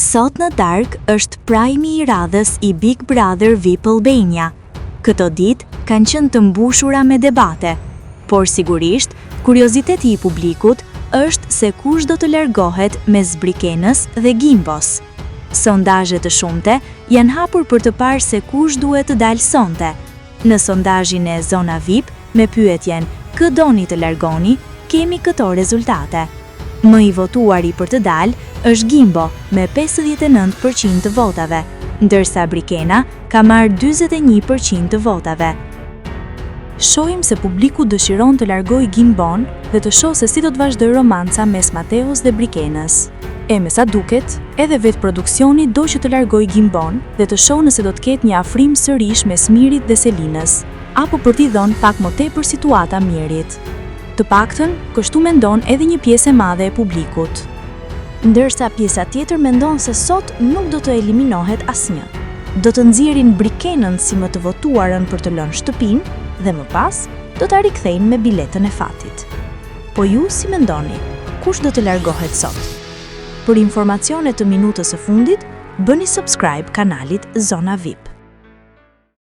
Sot në darkë është prajmi i radhës i Big Brother VIP Albania. Këto ditë kanë qenë të mbushura me debate, por sigurisht, kurioziteti i publikut është se kush do të largohet mes Brikenës dhe Gimbos. Sondazhe të shumte janë hapur për të parë se kush duhet të dalë sonte. Në sondazhin e Zona VIP, me pyetjen "Kë doni të largoni?", kemi këto rezultate. Më i votuari për të dalë është Gimbo me 59% të votave, ndërsa Brikena ka marrë 41% të votave. Shohim se publiku dëshiron të largojë Gimbon dhe të shohë se si do të vazhdojë romanca mes Mateos dhe Brikenës. Me sa duket, edhe vetë produksioni do që të largojë Gimbon dhe të shohë nëse do të ketë një afrim sërish mes Mirit dhe Selinës, apo për t'i dhënë pak më tepër situata Mirit. Të paktën, kështu mendon edhe një pjesë e madhe e publikut. Ndërsa pjesa tjetër mendon se sot nuk do të eliminohet asnjë. Do të nxjerrin Brikenën si më të votuarën për të lënë shtëpinë dhe më pas do ta rikthejnë me biletën e fatit. Po ju si mendoni? Kush do të largohet sot? Për informacione të minutës së fundit, bëni subscribe kanalit Zona VIP.